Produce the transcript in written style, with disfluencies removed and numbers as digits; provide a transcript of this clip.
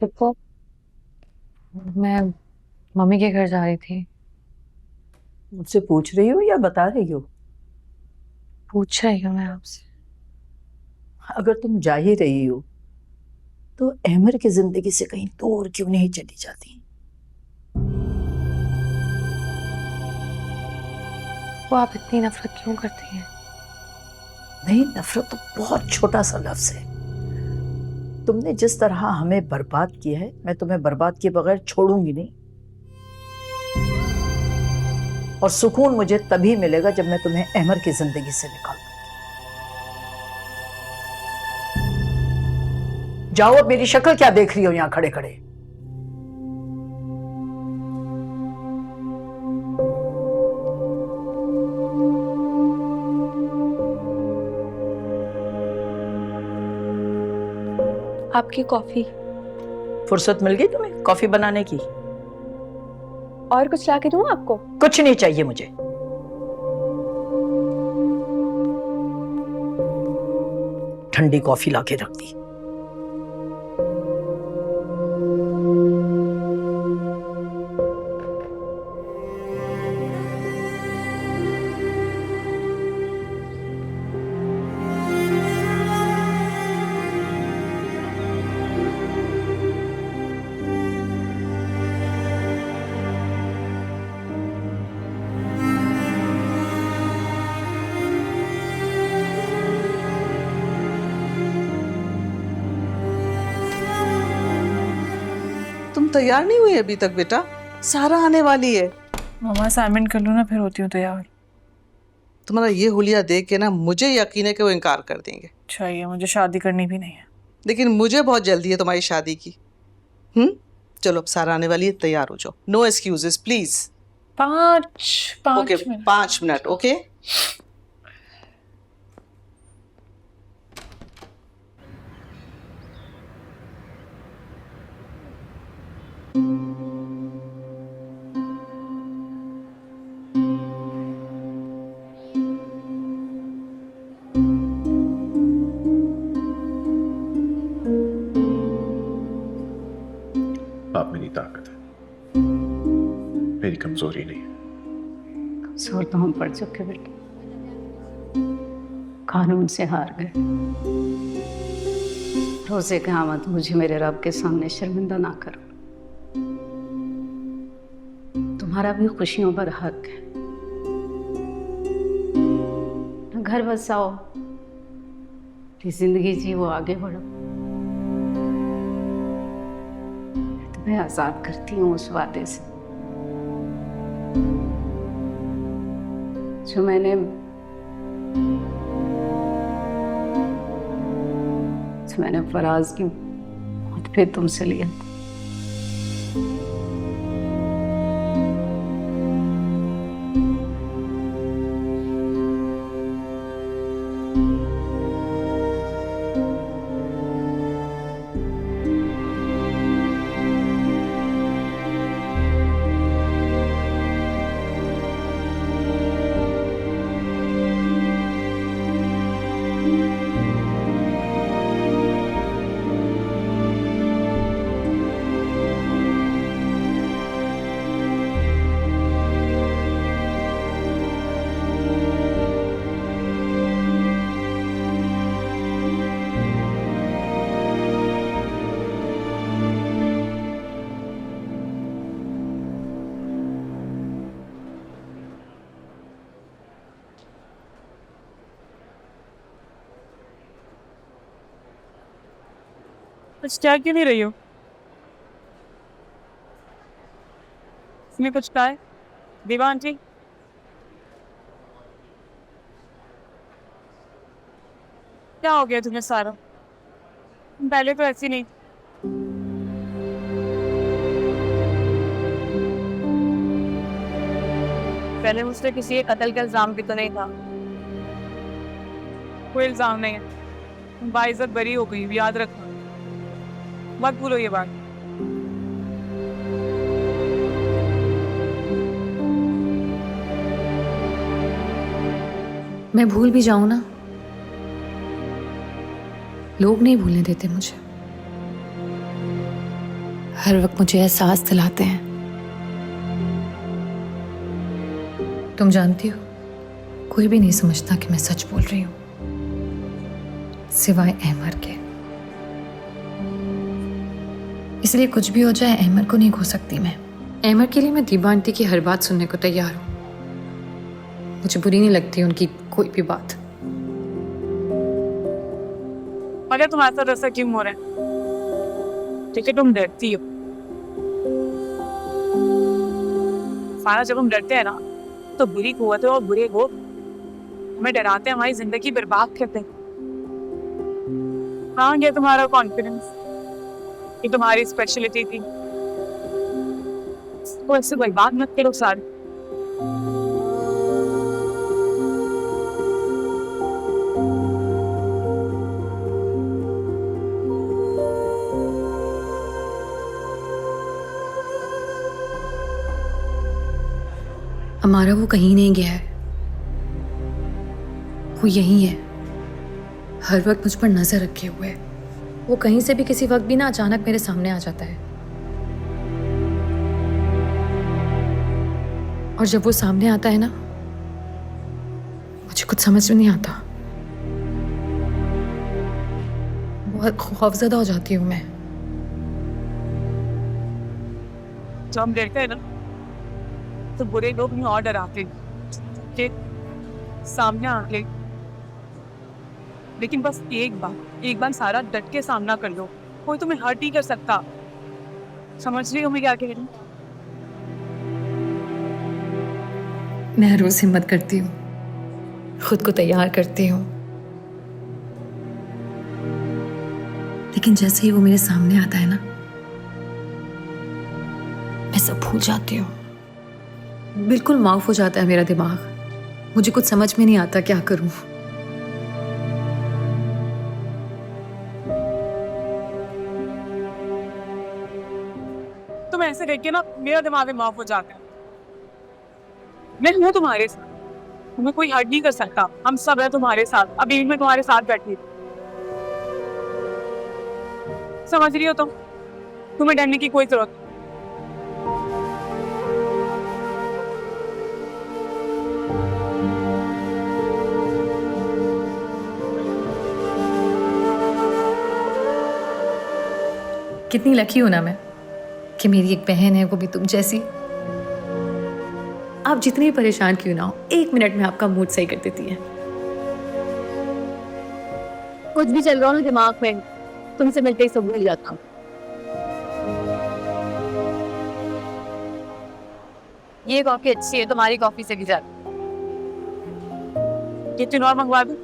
देखो, मैं मम्मी के घर जा रही थी। मुझसे पूछ रही हो या बता रही हो? पूछ रही हूँ मैं आपसे। अगर तुम जा ही रही हो तो अहमर की जिंदगी से कहीं दूर क्यों नहीं चली जाती? वो आप इतनी नफरत क्यों करती हैं? नहीं, नफरत तो बहुत छोटा सा लफ्ज है। तुमने जिस तरह हमें बर्बाद किया है, मैं तुम्हें बर्बाद किए बगैर छोड़ूंगी नहीं। और सुकून मुझे तभी मिलेगा जब मैं तुम्हें अहमर की जिंदगी से निकाल दूंगी। जाओ, अब मेरी शक्ल क्या देख रही हो यहां खड़े खड़े? आपकी कॉफी। फुर्सत मिल गई तुम्हें कॉफी बनाने की? और कुछ ला के दूँ आपको? कुछ नहीं चाहिए मुझे। ठंडी कॉफी लाके रख दी। तुम तैयार नहीं हुई अभी तक बेटा? सारा आने वाली है। मामा असाइनमेंट कर लूँ ना, फिर होती हूँ तैयार। तुम्हारा ये हुलिया देख के ना मुझे यकीन है कि वो इनकार कर देंगे। चाहिए, मुझे शादी करनी भी नहीं है। लेकिन मुझे बहुत जल्दी है तुम्हारी शादी की। चलो, अब सारा आने वाली है, तैयार हो जाओ। No excuses please. पाँच ओके, मिनट। 5 मिनट। ओके। आप मेरी ताकत है, मेरी कमजोरी नहीं है। कमजोर तो हम पड़ चुके बेटे, कानून से हार गए। रोजे क़यामत मुझे मेरे रब के सामने शर्मिंदा ना करो। तुम्हारा भी खुशियों पर हक है। घर बसाओ, अपनी जिंदगी जी, वो आगे बढ़ो। मैं आजाद करती हूँ उस वादे से जो मैंने फराज की मौत पे तुमसे लिया था। कुछ क्या क्यों नहीं रही हो? इसमें कुछ क्या है दीवा आंटी? क्या हो गया तुम्हें सारा? पहले तो ऐसी नहीं। पहले मुझसे किसी के कत्ल का इल्जाम भी तो नहीं था। कोई इल्जाम नहीं है, बाइज्जत बरी हो गई, याद रखना, मत भूलो ये बात। मैं भूल भी जाऊं ना, लोग नहीं भूलने देते मुझे। हर वक्त मुझे एहसास दिलाते हैं। तुम जानती हो, कोई भी नहीं समझता कि मैं सच बोल रही हूँ, सिवाय अहमर के। इसलिए कुछ भी हो जाए, अहमर को नहीं खो सकती मैं। अहमर के लिए मैं दीबा आंटी की हर बात सुनने को तैयार हूँ। मुझे बुरी नहीं लगती उनकी कोई भी बात। मगर तुम्हारे साथ ऐसा क्यों हो रहा है? क्योंकि तुम डरती हो। सारा जब हम डरते हैं ना, तो बुरी कुव्वतें और बुरे लोग हमें डराते हैं, हमारी जिंदगी बर्बाद करते हैं। हाँ, ये तुम्हारा कॉन्फिडेंस, ये तुम्हारी स्पेशलिटी थी, तो ऐसे कोई बात मत करो सारी। हमारा वो कहीं नहीं गया है, वो यहीं है, हर वक्त मुझ पर नजर रखे हुए है। वो कहीं से भी किसी वक्त भी ना अचानक मेरे सामने आ जाता है, और जब वो सामने आता है ना, मुझे कुछ समझ में नहीं आता। बहुत खौफजदा हो जाती हूँ मैं। जब हम डरते हैं ना, तो बुरे लोग हमें और डराते हैं कि सामने आके, लेकिन बस एक बार सारा डट के सामना कर लो, कोई तुम्हें हर्ट नहीं कर सकता। समझ रही हो मैं क्या कह रही हूँ? मैं रोज हिम्मत करती हूँ, खुद को तैयार करती हूँ, लेकिन जैसे ही वो मेरे सामने आता है ना, मैं सब भूल जाती हूँ। बिल्कुल माफ हो जाता है मेरा दिमाग। मुझे कुछ समझ में नहीं आता क्या करूं। तुम ऐसे देख के ना मेरा दिमाग भी माफ हो जाता है। मैं हूँ तुम्हारे साथ, तुम्हें कोई हर्ट नहीं कर सकता। हम सब है तुम्हारे साथ, अभी मैं तुम्हारे साथ बैठी हूँ। समझ रही हो तुम? तुम्हें डरने की कोई जरूरत नहीं। कितनी लकी हूं ना मैं कि मेरी एक बहन है, वो भी तुम जैसी। आप जितनी भी परेशान क्यों ना हो, 1 मिनट में आपका मूड सही कर देती है। कुछ भी चल रहा हो ना दिमाग में, तुमसे मिलते ही सब भूल जाता हूँ। ये कॉफी अच्छी है, तुम्हारी कॉफी से भी ज्यादा। कितनी और मंगवा दूं?